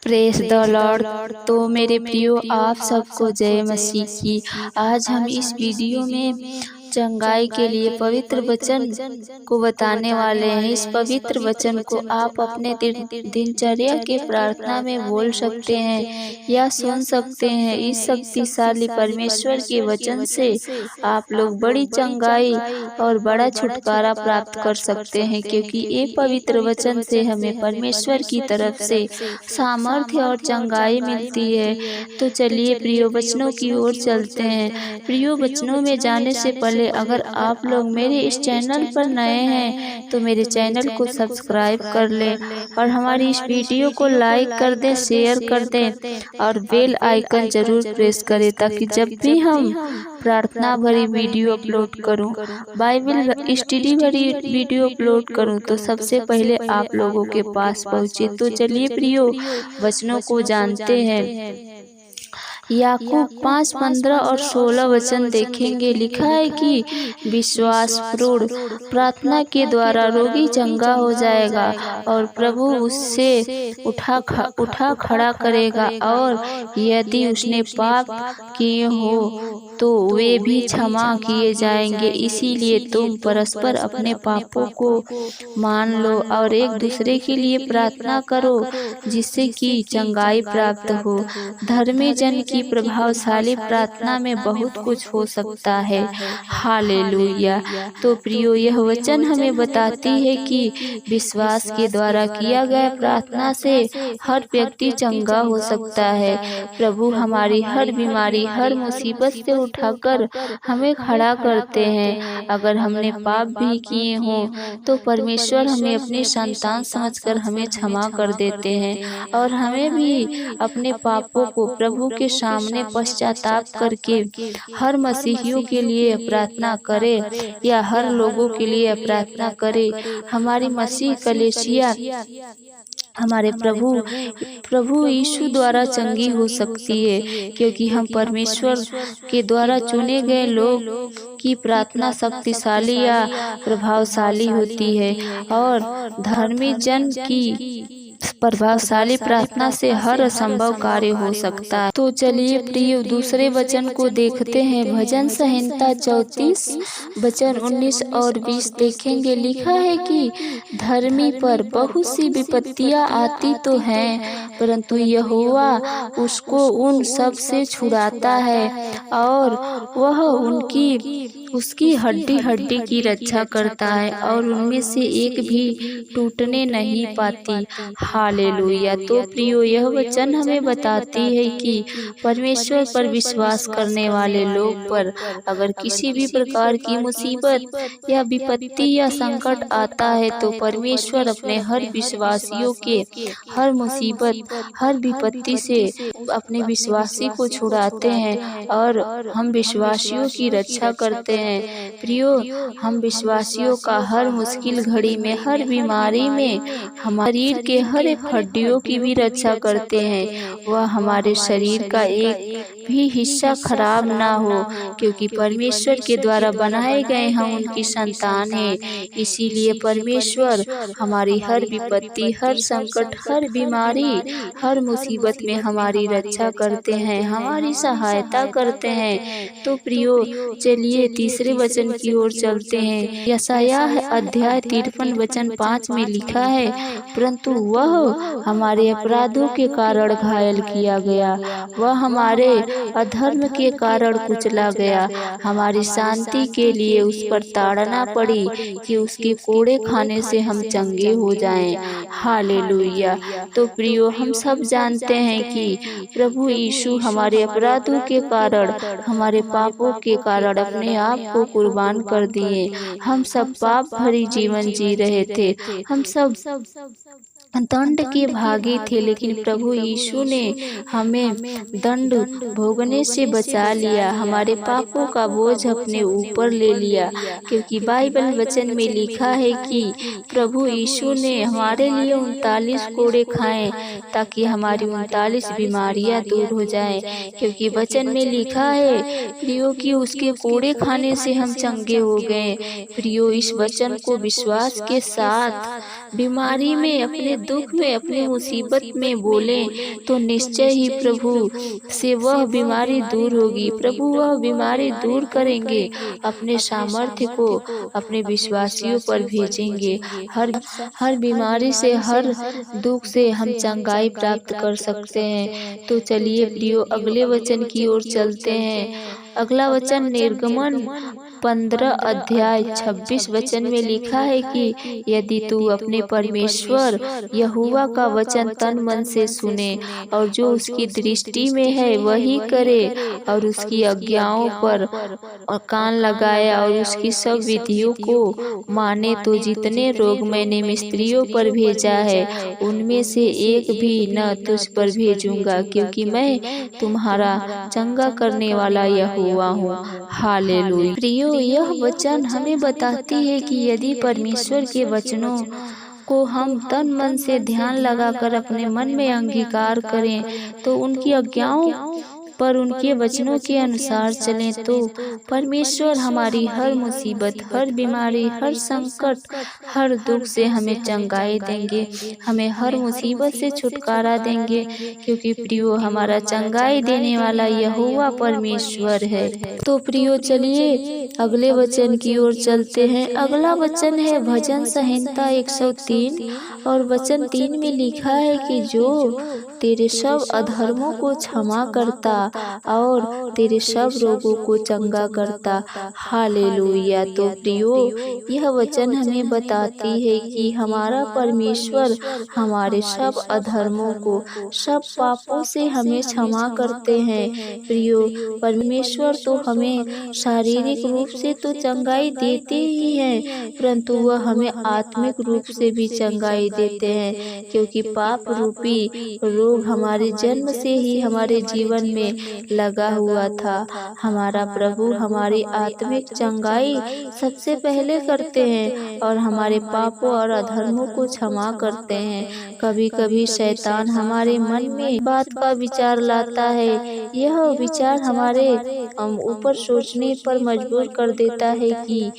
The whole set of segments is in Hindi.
Press the Lord. तो मेरे प्रियो, आप सबको जय मसीह की। आज हम इस वीडियो में चंगाई के लिए पवित्र वचन को बताने वाले हैं। इस पवित्र वचन को आप अपने दिनचर्या के प्रार्थना में बोल सकते हैं या सुन सकते हैं। इस शक्तिशाली परमेश्वर के वचन से आप लोग बड़ी चंगाई और बड़ा छुटकारा प्राप्त कर सकते हैं, क्योंकि ये पवित्र वचन से हमें परमेश्वर की तरफ से सामर्थ्य और चंगाई मिलती है। तो चलिए प्रियो, वचनों की ओर चलते हैं। प्रियो, वचनों में जाने से पहले अगर आप लोग मेरे इस चैनल पर नए हैं तो मेरे चैनल को सब्सक्राइब कर लें और हमारी इस वीडियो को लाइक कर दें, शेयर कर दें और बेल आइकन जरूर प्रेस करें, ताकि जब भी हम प्रार्थना भरी वीडियो अपलोड करूं, बाइबल स्टडी भरी वीडियो अपलोड करूं, तो सबसे पहले आप लोगों के पास पहुंचे। तो चलिए प्रियो, वचनों को जानते हैं। याकूब 5:15 और 16 वचन देखेंगे। लिखा है कि विश्वासपूर्ण प्रार्थना के द्वारा रोगी चंगा हो जाएगा और प्रभु उससे उठा खड़ा करेगा, और यदि उसने पाप किए हो तो वे भी क्षमा किए जाएंगे। इसीलिए तुम परस्पर अपने पापों को मान लो और एक दूसरे के लिए प्रार्थना करो, जिससे कि चंगाई प्राप्त हो। धर्मी जन की प्रभावशाली प्रार्थना में बहुत कुछ हो सकता है। हालेलुया। तो प्रियो, यह वचन हमें बताती है कि विश्वास के द्वारा किया गया प्रार्थना से हर व्यक्ति चंगा हो सकता है। प्रभु हमारी हर बीमारी, हर मुसीबत से उठाकर हमें खड़ा करते हैं। अगर हमने पाप भी किए हों तो परमेश्वर हमें अपनी संतान समझकर हमें क्षमा कर देते हैं, और हमें भी अपने पापों को प्रभु के सामने पश्चाताप करके हर मसीहियों के लिए प्रार्थना करे या हर लोगों के लिए प्रार्थना करे। हमारी मसीह कलीसिया हमारे प्रभु यीशु द्वारा चंगी हो सकती है, क्योंकि हम परमेश्वर के द्वारा चुने गए लोग की प्रार्थना शक्तिशाली या प्रभावशाली होती है, और धर्मी जन की प्रभावशाली प्रार्थना से हर असंभव कार्य हो सकता है। तो चलिए प्रिय, दूसरे वचन को देखते हैं। भजन संहिता 34 वचन 19 और 20 देखेंगे। लिखा है कि धर्मी पर बहुत सी विपत्तियां आती तो हैं, परंतु यहोवा उसको उन सब से छुड़ाता है, और वह उसकी हड्डी हड्डी की रक्षा करता है, और उनमें से एक भी टूटने नहीं पाती। हालेलुया। तो प्रियो, यह वचन हमें बताती है कि परमेश्वर पर विश्वास करने वाले लोग पर अगर किसी भी प्रकार की मुसीबत या विपत्ति या संकट आता है, तो परमेश्वर अपने हर विश्वासियों के हर मुसीबत, हर विपत्ति से अपने विश्वासी को छुड़ाते हैं, और हम विश्वासियों की रक्षा करते हैं। प्रियो, हम विश्वासियों का हर मुश्किल घड़ी में, हर बीमारी में हमारे शरीर के हर एक हड्डियों की भी रक्षा करते हैं। वह हमारे शरीर का एक भी हिस्सा खराब ना हो, क्योंकि परमेश्वर के द्वारा बनाए गए हम उनकी संतान हैं। इसीलिए परमेश्वर हमारी हर विपत्ति, हर संकट, हर बीमारी, हर मुसीबत में हमारी रक्षा करते हैं, हमारी सहायता करते हैं। तो प्रियो, चलिए तीसरे वचन की ओर चलते हैं। यशायाह अध्याय 53 वचन 5 में लिखा है, परंतु वह हमारे अपराधों के कारण घायल किया गया, वह हमारे अधर्म के कारण कुचला गया, हमारी शांति के लिए उस पर ताड़ना पड़ी कि उसके कोड़े खाने से हम चंगे हो जाएं। हालेलुया। तो प्रियो, हम सब जानते हैं कि प्रभु यीशु हमारे अपराधों के कारण, हमारे पापों के कारण अपने आप को कुर्बान कर दिए। हम सब पाप भरी जीवन जी रहे थे, हम सब दंड के भागी थे, लेकिन प्रभु यीशु ने हमें दंड भोगने से बचा लिया, हमारे पापों का बोझ अपने ऊपर ले लिया, क्योंकि बाइबल वचन में लिखा है कि प्रभु यीशु ने हमारे लिए 39 कोड़े खाए, ताकि हमारी 39 बीमारियां दूर हो जाएं। क्योंकि वचन में लिखा है प्रियो कि उसके कोड़े खाने से हम चंगे हो गए। प्रियो, इस वचन को विश्वास के साथ बीमारी में, अपने दुख में, अपनी मुसीबत में बोलें तो निश्चय ही प्रभु से वह बीमारी दूर होगी। प्रभु वह बीमारी दूर करेंगे, अपने सामर्थ्य को अपने विश्वासियों पर भेजेंगे। हर बीमारी से, हर दुख से हम चंगाई प्राप्त कर सकते हैं। तो चलिए प्रियो, अगले वचन की ओर चलते हैं। अगला वचन निर्गमन 15 अध्याय 26 वचन में लिखा है कि यदि तू अपने परमेश्वर यहोवा का वचन तन मन से सुने और जो उसकी दृष्टि में है वही करे और उसकी आज्ञाओं पर कान लगाए और उसकी सब विधियों को माने, तो जितने रोग मैंने मिस्त्रियों पर भेजा है उनमें से एक भी न तुझ पर भेजूंगा, क्योंकि मैं तुम्हारा चंगा करने वाला यहोवा हूँ। हालेलुया। प्रियो, यह वचन हमें बताती है कि यदि परमेश्वर के वचनों को हम तन मन से ध्यान लगाकर अपने मन में अंगीकार करें, तो उनकी आज्ञाओं पर उनके वचनों के अनुसार चलें, तो परमेश्वर हमारी हर मुसीबत, हर बीमारी, हर संकट, हर दुख से हमें चंगाई देंगे, हमें हर मुसीबत से छुटकारा देंगे, क्योंकि प्रियो हमारा चंगाई देने वाला यहोवा परमेश्वर है। तो प्रियो चलिए अगले वचन की ओर चलते हैं। अगला वचन है भजन संहिता 103 और वचन 3 में लिखा है कि जो तेरे सब अधर्मों को क्षमा करता और तेरे सब रोगों को चंगा करता। हालेलुया। तो प्रियो, यह वचन हमें बताती है कि हमारा परमेश्वर हमारे सब अधर्मों को, सब पापों से हमें क्षमा करते हैं। प्रियो, परमेश्वर तो हमें शारीरिक रूप से तो चंगाई देते ही हैं, परंतु वह हमें आत्मिक रूप से भी चंगाई देते हैं, क्योंकि पाप रूपी रोग हमारे जन्म से ही हमारे जीवन में लगा हुआ था। हमारा प्रभु हमारी आत्मिक चंगाई सबसे पहले करते हैं और हमारे पापों और अधर्मों को क्षमा करते हैं। कभी कभी शैतान हमारे मन में बात का विचार लाता है। यह विचार हमारे ऊपर सोचने पर मजबूर कर देता है कि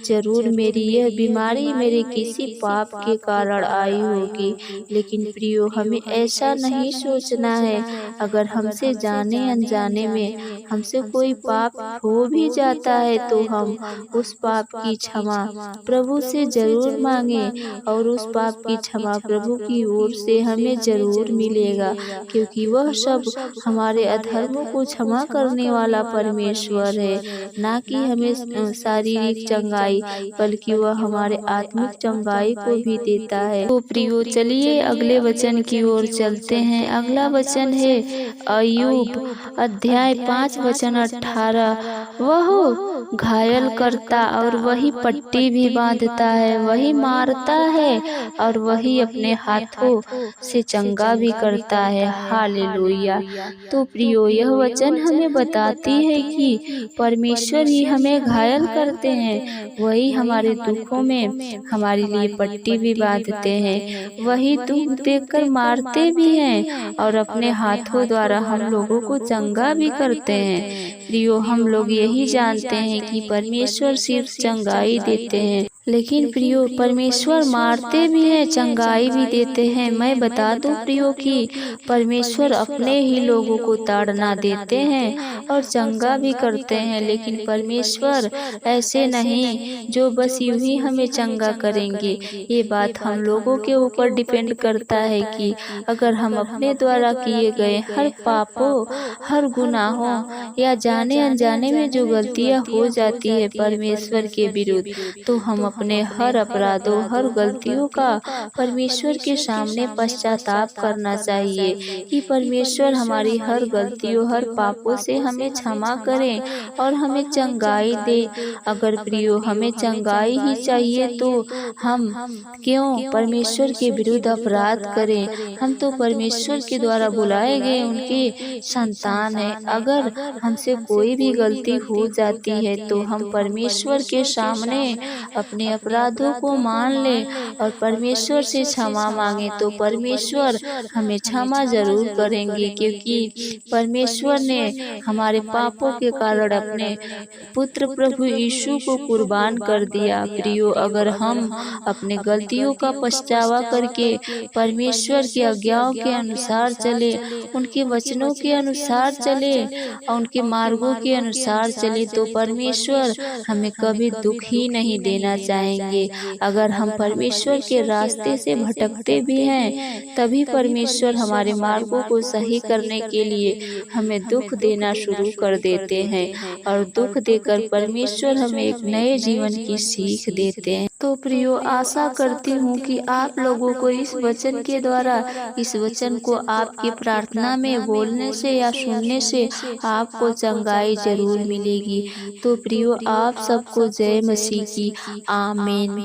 जरूर मेरी यह बीमारी मेरे किसी पाप के कारण आई होगी। लेकिन प्रियो, हमें ऐसा नहीं सोचना है। अगर हमसे जाने अनजाने में हमसे कोई पाप हो भी जाता है, तो हम उस पाप की क्षमा प्रभु से जरूर मांगे और उस पाप की क्षमा प्रभु की ओर से हमें जरूर मिलेगा, क्योंकि वह सब हमारे अधर्मों को क्षमा करने वाला परमेश्वर है। ना कि हमें शारीरिक चंगाई, बल्कि वह हमारे आत्मिक चंगाई को भी देता है। तो प्रियो चलिए अगले वचन की ओर चलते हैं। अगला वचन है अय्यूब अध्याय 5 वचन 18। वह घायल करता और वही पट्टी भी बांधता है, वही मारता है और वही अपने हाथों से चंगा भी करता है। हालेलुया। तो प्रियो, यह वचन हमें बताती है कि परमेश्वर ही हमें घायल करते हैं, वही हमारे दुखों में हमारे लिए पट्टी भी बांधते हैं, वही दुख देकर मारते भी हैं और अपने हाथों द्वारा हम लोगों को चंगा भी करते हैं। प्रियो, हम लोग यही जानते हैं कि परमेश्वर सिर्फ चंगाई देते हैं, लेकिन प्रियो परमेश्वर मारते भी हैं, चंगाई भी देते हैं। मैं बता दूं प्रियो कि परमेश्वर अपने ही लोगों को ताड़ना देते हैं और चंगा भी करते हैं, लेकिन परमेश्वर ऐसे नहीं जो बस यूं ही हमें चंगा करेंगे। ये बात हम लोगों के ऊपर डिपेंड करता है कि अगर हम अपने द्वारा किए गए हर पापों, हर गुनाहों या जाने अनजाने में जो गलतियां हो जाती है परमेश्वर के विरुद्ध, तो हम अपने हर अपराधों, हर गलतियों का परमेश्वर के सामने पश्चाताप करना चाहिए कि परमेश्वर हमारी हर गलतियों, हर पापों से हमें क्षमा करें और हमें चंगाई दे। अगर प्रियो हमें चंगाई ही चाहिए तो हम क्यों परमेश्वर के विरुद्ध अपराध करें? हम तो परमेश्वर के द्वारा बुलाए गए उनके संतान हैं। अगर हमसे कोई भी गलती हो जाती है तो हम परमेश्वर के सामने अपने अपराधों को मान लें और परमेश्वर से क्षमा मांगे तो परमेश्वर हमें क्षमा जरूर करेंगे, क्योंकि परमेश्वर ने हमारे पापों के कारण अपने पुत्र प्रभु यीशु को कुर्बान कर दिया। प्रियो, अगर हम अपने गलतियों का पछतावा करके परमेश्वर की आज्ञाओं के अनुसार चले, उनके वचनों के अनुसार चले और उनके मार्गों के अनुसार चले तो परमेश्वर हमें कभी दुख ही नहीं देना चाहेंगे। अगर हम परमेश्वर के रास्ते से भटकते भी हैं तभी परमेश्वर हमारे मार्गों को सही करने के लिए हमें दुख देना शुरू कर देते हैं और दुख देकर परमेश्वर हमें एक नए जीवन की सीख देते हैं। तो प्रियो, आशा करती हूँ कि आप लोगों को इस वचन के द्वारा, इस वचन को आपकी प्रार्थना में बोलने से या सुनने से आपको चंगाई जरूर मिलेगी। तो प्रियो, आप सबको जय मसीह की। आमीन।